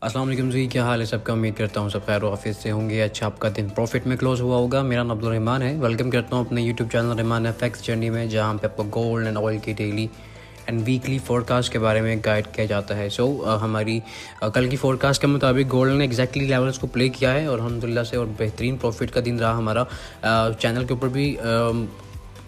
अस्सलाम वालेकुम जी, क्या हाल है सबका। उम्मीद करता हूँ सब खैर ऑफिस से होंगे। अच्छा, आपका दिन प्रॉफिट में क्लोज हुआ होगा। मेरा नाम अब्दुल रहमान है। वेलकम करता हूँ अपने YouTube channel Rahman FX journey में, जहाँ पे आपको गोल्ड एंड ऑयल की डेली एंड वीकली फोरकास्ट के बारे में गाइड किया जाता है। हमारी कल की फोरकास्ट के मुताबिक गोल्ड ने एग्जैक्टली लेवल्स को प्ले किया है और अल्हम्दुलिल्लाह से और बेहतरीन प्रॉफिट का दिन रहा हमारा। चैनल के ऊपर भी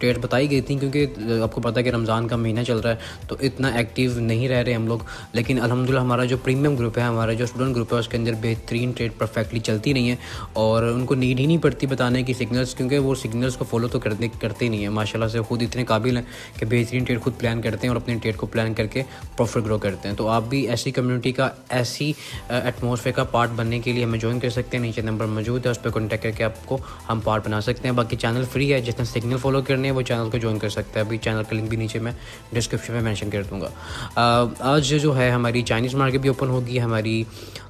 डेट बताई गई थी, क्योंकि आपको पता है कि रमज़ान का महीना चल रहा है तो इतना एक्टिव नहीं रह रहे हम लोग। लेकिन अल्हम्दुलिल्लाह हमारा जो प्रीमियम ग्रुप है, हमारा जो स्टूडेंट ग्रुप है, उसके अंदर बेहतरीन ट्रेड परफेक्टली चलती नहीं है और उनको नीड ही नहीं पड़ती बताने की सिग्नल्स, क्योंकि वो सिग्नल्स को फॉलो तो करते नहीं है। माशाल्लाह से खुद इतने काबिल हैं कि बेहतरीन ट्रेड खुद प्लान करते हैं और अपनी ट्रेड को प्लान करके प्रॉफिट ग्रो करते हैं। तो आप भी ऐसी कम्युनिटी का, ऐसी एटमॉस्फेयर का पार्ट बनने के लिए हमें ज्वाइन कर सकते हैं। नीचे नंबर मौजूद है, उस पर कॉन्टैक्ट करके आपको हम पार्ट बना सकते हैं। बाकी चैनल फ्री है, जिसने सिग्नल फॉलो करने हैं वो चैनल को ज्वाइन कर सकता है। अभी चैनल का लिंक भी नीचे मैं डिस्क्रिप्शन में मेंशन कर दूंगा। आज जो है हमारी चाइनीज़ मार्केट भी ओपन होगी, हमारी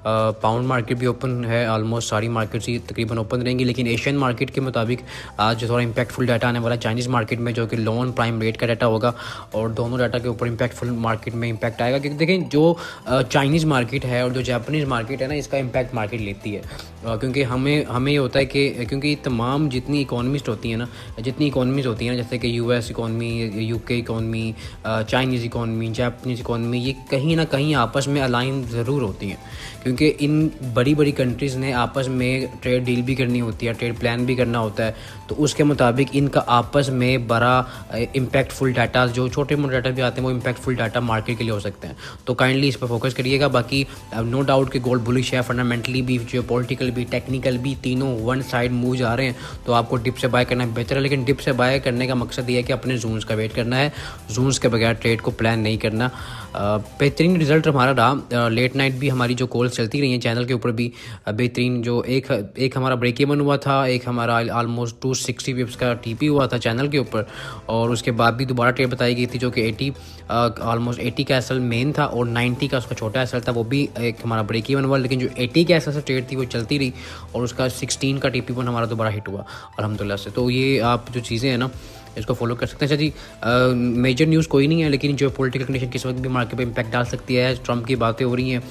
पाउंड मार्केट भी ओपन है। ऑलमोस्ट सारी मार्केट्स ही तकरीबन ओपन रहेंगी, लेकिन एशियन मार्केट के मुताबिक आज थोड़ा इंपैक्टफुल डाटा आने वाला है चाइनीज़ मार्केट में, जो कि लोन प्राइम रेट का डाटा होगा और दोनों डाटा के ऊपर इंपैक्टफुल मार्केट में इंपैक्ट आएगा। क्योंकि देखें, जो चाइनीज़ मार्केट है और जो जापानीज़ मार्केट है ना, इसका इम्पैक्ट मार्केट लेती है। क्योंकि हमें ये होता है कि क्योंकि तमाम जितनी इकोनॉमिस्ट होती हैं ना, जैसे कि US economy, UK economy, Chinese economy, Japanese economy, ये कहीं ना कहीं आपस में अलाइन ज़रूर होती हैं, क्योंकि इन बड़ी बड़ी कंट्रीज़ ने आपस में ट्रेड डील भी करनी होती है, ट्रेड प्लान भी करना होता है। तो उसके मुताबिक इनका आपस में बड़ा इम्पैक्टफुल डाटा, जो छोटे मोटे डाटा भी आते हैं वो इम्पैक्टफुल डाटा मार्केट के लिए हो सकते हैं। तो काइंडली इस पर फोकस करिएगा। बाकी नो डाउट कि गोल्ड बुलिश है, फंडामेंटली भी, जियोपॉलिटिकल भी, टेक्निकल भी, तीनों वन साइड मूव जा रहे हैं। तो आपको डिप से बाय करना बेहतर है, लेकिन डिप से बाय करने का मकसद ये है कि अपने जून्स का वेट करना है। जून्स के बगैर ट्रेड को प्लान नहीं करना। बेहतरीन रिजल्ट हमारा रहा। लेट नाइट भी हमारी जो कॉल्स चलती रही हैं चैनल के ऊपर भी बेहतरीन। जो एक हमारा ब्रेक इवन हुआ था, एक हमारा ऑलमोस्ट 260 पिप्स का टीपी हुआ था चैनल के ऊपर, और उसके बाद भी दोबारा ट्रेड बताई गई थी जो कि 80 ऑलमोस्ट 80 का एसएल मेन था और 90 का उसका छोटा एसएल था, वो भी एक हमारा ब्रेक इवन हुआ। लेकिन जो 80 का एसएल से ट्रेड थी वो चलती रही और उसका 16 का टीपी वन हमारा दोबारा हिट हुआ अल्हम्दुलिल्लाह से। तो ये आप जो चीज़ें हैं ना, इसको फॉलो कर सकते हैं। अच्छा जी, मेजर न्यूज़ कोई नहीं है, लेकिन जो पॉलिटिकल कंडीशन किस वक्त भी मार्केट पे इम्पैक्ट डाल सकती है। ट्रम्प की बातें हो रही हैं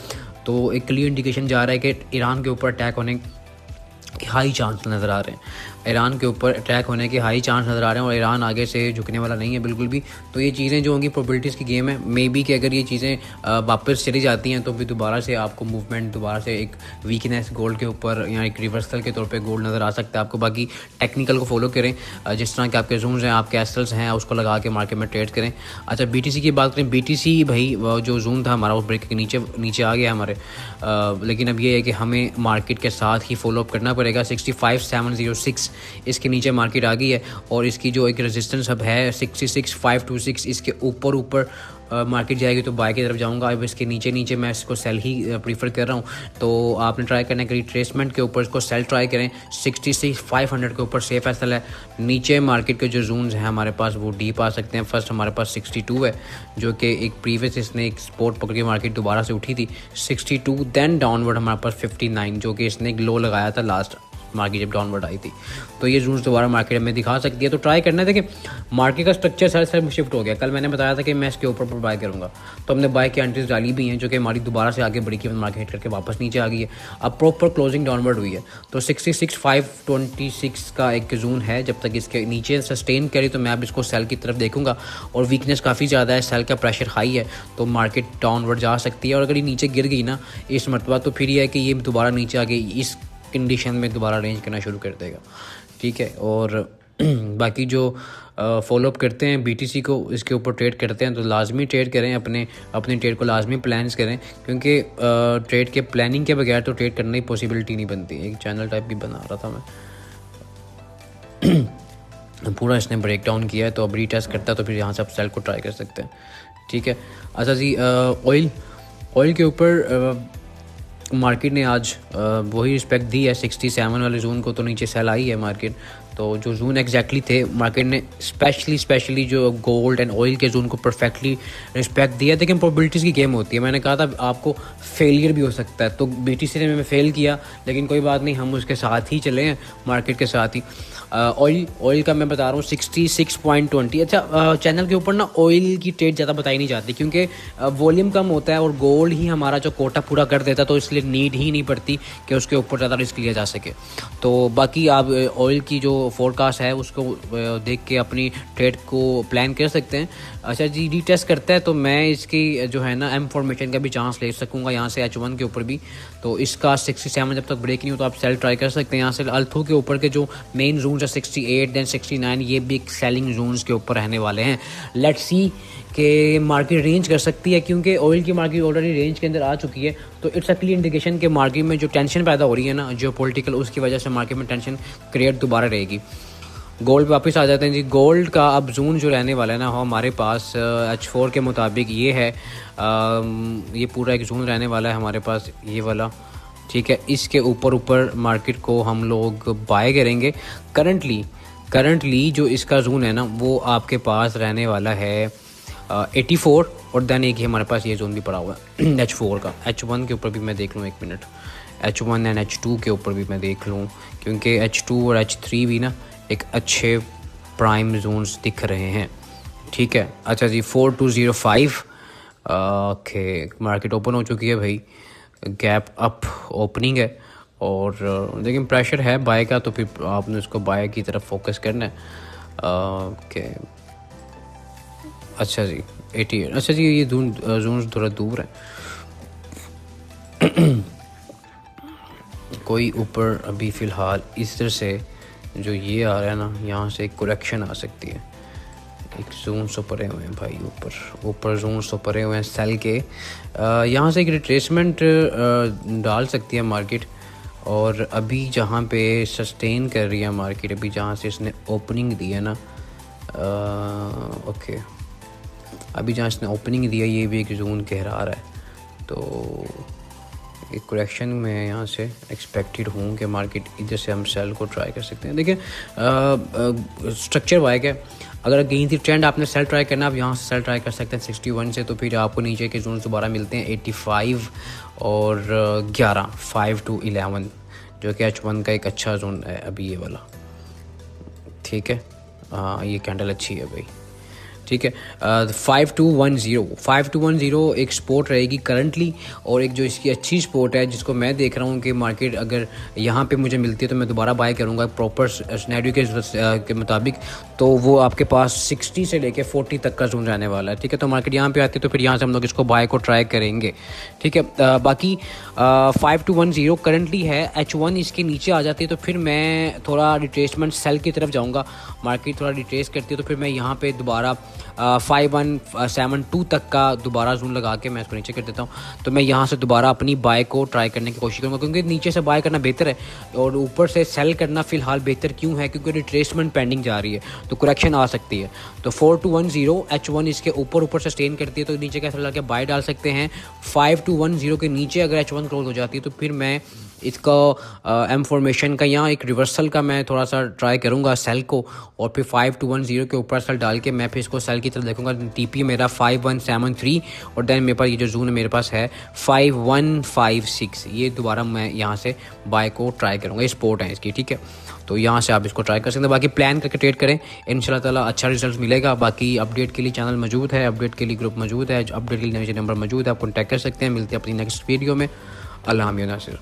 तो एक क्लियर इंडिकेशन जा रहा है कि ईरान के ऊपर अटैक होने के हाई चांस नज़र आ रहे हैं। ईरान के ऊपर अटैक होने के हाई चांस नज़र आ रहे हैं और ईरान आगे से झुकने वाला नहीं है बिल्कुल भी। तो ये चीज़ें जो होंगी प्रोबेबिलिटीज़ की गेम है। मे बी कि अगर ये चीज़ें वापस चली जाती हैं तो फिर दोबारा से आपको मूवमेंट, दोबारा से एक वीकनेस गोल्ड के ऊपर या एक रिवर्सल के तौर पे गोल्ड नज़र आ सकता है आपको। बाकी टेक्निकल को फॉलो करें, जिस तरह के आपके जून्स हैं, आपके एसएल्स हैं, उसको लगा के मार्केट में ट्रेड करें। अच्छा, बीटीसी की बात करें, बीटीसी भाई जो जून था हमारा वो ब्रेक के नीचे आ गया हमारे। लेकिन अब ये है कि हमें मार्केट के साथ ही फॉलो अप करना पड़ेगा। 65,706 इसके नीचे मार्केट आ गई है और इसकी जो एक रेजिस्टेंस अब है 66,526, इसके ऊपर मार्केट जाएगी तो बाय की तरफ जाऊंगा। अब इसके नीचे मैं इसको सेल ही प्रीफर कर रहा हूँ। तो आपने ट्राई करना है कि रिट्रेसमेंट के ऊपर इसको सेल ट्राई करें। 66,500 के ऊपर सेफ एसएल है। नीचे मार्केट के जो जोन्स हैं हमारे पास वो डीप आ सकते हैं। फर्स्ट हमारे पास 62 है, जो कि एक प्रीवियस इसने एक सपोर्ट पकड़ के मार्केट दोबारा से उठी थी 62। देन डाउनवर्ड हमारे पास 59, जो कि इसने एक लो लगाया था लास्ट मार्केट जब डाउनवर्ड आई थी। तो ये जून्स दोबारा मार्केट में दिखा सकती है। तो ट्राई करना है। देखिए, मार्केट का स्ट्रक्चर सारे शिफ्ट हो गया। कल मैंने बताया था कि मैं इसके ऊपर बाय करूंगा, तो हमने बाय की एंट्रीज डाली भी हैं, जो कि हमारी दोबारा से आगे बढ़ी की मार्केट हिट करके वापस नीचे आ गई है। अब प्रॉपर क्लोजिंग डाउनवर्ड हुई है। तो 66,526 का एक जून है। जब तक इसके नीचे सस्टेन करी तो मैं अब इसको सेल की तरफ देखूंगा और वीकनेस काफ़ी ज़्यादा है, सेल का प्रेशर हाई है, तो मार्केट डाउनवर्ड जा सकती है। और अगर ये नीचे गिर गई ना इस मरतबा, तो फिर ये है कि ये दोबारा नीचे आ गई, इस कंडीशन में दोबारा रेंज करना शुरू कर देगा। ठीक है। और बाकी जो फॉलोअप करते हैं बीटीसी को, इसके ऊपर ट्रेड करते हैं, तो लाजमी ट्रेड करें, अपने ट्रेड को लाजमी प्लान्स करें, क्योंकि ट्रेड के प्लानिंग के बगैर तो ट्रेड करने की पॉसिबिलिटी नहीं बनती। एक चैनल टाइप भी बना रहा था मैं पूरा इसने ब्रेक डाउन किया है, तो अब रीटेस्ट करता है तो फिर यहाँ से आप सेल को ट्राई कर सकते हैं। ठीक है। अच्छा जी, ऑयल के ऊपर मार्केट ने आज वही रिस्पेक्ट दी है 67 वाले जोन को, तो नीचे सेल आई है मार्केट। तो तो जो जोन एग्जैक्टली थे मार्केट ने स्पेशली जो गोल्ड एंड ऑयल के जोन को परफेक्टली रिस्पेक्ट दिया। लेकिन प्रोबेबिलिटीज़ की गेम होती है, मैंने कहा था आपको फेलियर भी हो सकता है, तो BTC ने मैं फेल किया, लेकिन कोई बात नहीं, हम उसके साथ ही चले हैं, मार्केट के साथ ही। ऑयल का मैं बता रहा हूँ 66.20। अच्छा, चैनल के ऊपर ना ऑयल की ट्रेड ज़्यादा बताई नहीं जाती क्योंकि वॉल्यूम कम होता है और गोल्ड ही हमारा जो कोटा पूरा कर देता है, तो इसलिए नीड ही नहीं पड़ती कि उसके ऊपर ज़्यादा रिस्क लिया जा सके। तो बाकी आप ऑयल की जो फोरकास्ट है उसको देख के अपनी ट्रेड को प्लान कर सकते हैं। अच्छा जी, रीटेस्ट करता है तो मैं इसकी जो है ना M फॉर्मेशन का भी चांस ले सकूँगा यहाँ से H1 के ऊपर भी। तो इसका 67 जब तक ब्रेक नहीं हो तो आप सेल ट्राई कर सकते हैं यहाँ से। अल्थो के ऊपर के जो मेन जोन्स है 68 देन 69, ये बिग सेलिंग जोन्स के ऊपर रहने वाले हैं। लेट्स सी कि मार्केट रेंज कर सकती है क्योंकि ऑयल की मार्केट ऑलरेडी रेंज के अंदर आ चुकी है। तो इट्स अ क्लियर इंडिकेशन कि मार्केट में जो टेंशन पैदा हो रही है ना जियोपॉलिटिकल, उसकी वजह से मार्केट में टेंशन क्रिएट दोबारा रहेगी। गोल्ड पे वापस आ जाते हैं जी। गोल्ड का अब जोन जो रहने वाला है ना हमारे पास H4 के मुताबिक ये है, ये पूरा एक जोन रहने वाला है हमारे पास, ये वाला, ठीक है। इसके ऊपर मार्केट को हम लोग बाय करेंगे। करंटली जो इसका जोन है ना वो आपके पास रहने वाला है 84, और देन एक ही हमारे पास ये जोन भी पड़ा हुआ है H4 का। H1 के ऊपर भी मैं देख लूँ, एक मिनट, H1 एंड H2 के ऊपर भी मैं देख लूँ क्योंकि H2 और H3 भी ना एक अच्छे प्राइम जोन्स दिख रहे हैं, ठीक है। अच्छा जी, 4205, ओके, मार्केट ओपन हो चुकी है भाई, गैप अप ओपनिंग है, और लेकिन प्रेशर है बाय का, तो फिर आपने उसको बाय की तरफ फोकस करना है। ओके, अच्छा जी 88, अच्छा जी ये जोन थोड़ा दूर है कोई ऊपर अभी फ़िलहाल इस तरह से जो ये आ रहा है ना, यहाँ से एक करेक्शन आ सकती है। एक जोन से परे हुए हैं भाई, ऊपर जोन से परे हुए हैं सेल के, यहाँ से एक रिट्रेसमेंट डाल सकती है मार्केट। और अभी जहाँ पे सस्टेन कर रही है मार्केट, अभी जहाँ से इसने ओपनिंग दी है ना, ओके, अभी जहाँ इसने ओपनिंग दिया ये भी एक जोन कहरा रहा है, तो एक करेक्शन में यहाँ से एक्सपेक्टेड हूँ कि मार्केट इधर से हम सेल को ट्राई कर सकते हैं। देखिए स्ट्रक्चर वाइज है, अगर कहीं थी ट्रेंड आपने सेल ट्राई करना, आप यहाँ से सेल ट्राई कर सकते हैं 61 से, तो फिर आपको नीचे के जोन दोबारा मिलते हैं 85 और 11, 5 to 11, जो कि H1 का एक अच्छा जोन है अभी ये वाला, ठीक है। हाँ, ये कैंडल अच्छी है भाई, ठीक है। 5210 एक स्पोर्ट रहेगी करंटली, और एक जो इसकी अच्छी स्पोर्ट है जिसको मैं देख रहा हूँ कि मार्केट अगर यहाँ पे मुझे मिलती है तो मैं दोबारा बाय करूँगा प्रॉपर सिनेरियो के मुताबिक, तो वो आपके पास 60 से लेके 40 तक का जोन रहने वाला है, ठीक है। तो मार्केट यहाँ पे आती है तो फिर यहाँ से हम लोग इसको बाय को ट्राई करेंगे, ठीक है। बाकी 5210 करंटली है, H1 इसके नीचे आ जाती है तो फिर मैं थोड़ा रिट्रेसमेंट सेल की तरफ जाऊँगा। मार्केट थोड़ा रिट्रेस करती है तो फिर मैं यहाँ पे दोबारा 5172 तक का दोबारा जोन लगा के मैं इसको नीचे कर देता हूँ। तो मैं यहाँ से दोबारा अपनी बाय को ट्राई करने की कोशिश करूँगा, क्योंकि नीचे से बाय करना बेहतर है और ऊपर से सेल करना फ़िलहाल बेहतर क्यों है, क्योंकि रिट्रेसमेंट पेंडिंग जा रही है तो करेक्शन आ सकती है। तो 4210 H1 इसके ऊपर सस्टेन करती है तो नीचे कैसे लगा के बाय डाल सकते हैं। 5210 के नीचे अगर H1 क्लोज हो जाती है तो फिर मैं इसका M फॉर्मेशन का यहाँ एक रिवर्सल का मैं थोड़ा सा ट्राई करूँगा सेल को, और फिर 5210 के ऊपर सेल डाल के मैं फिर इसको सेल की तरफ देखूँगा। TP मेरा 5173, और देन मेरे पास ये जो जोन मेरे पास है 5156, ये दोबारा मैं यहाँ से बाय को ट्राई करूँगा। ये स्पोर्ट है इसकी, ठीक है। तो यहाँ से आप इसको ट्राई कर सकते हैं। बाकी प्लान करके ट्रेड करें, इंशाल्लाह ताला अच्छा रिजल्ट मिलेगा। बाकी अपडेट के लिए चैनल मौजूद है, अपडेट के लिए ग्रुप मौजूद है, अपडेट के लिए नीचे नंबर मौजूद है, आप कॉन्टैक्ट कर सकते हैं। मिलते हैं अपनी नेक्स्ट वीडियो में। अल्लाह हाफ़िज़ नासिर।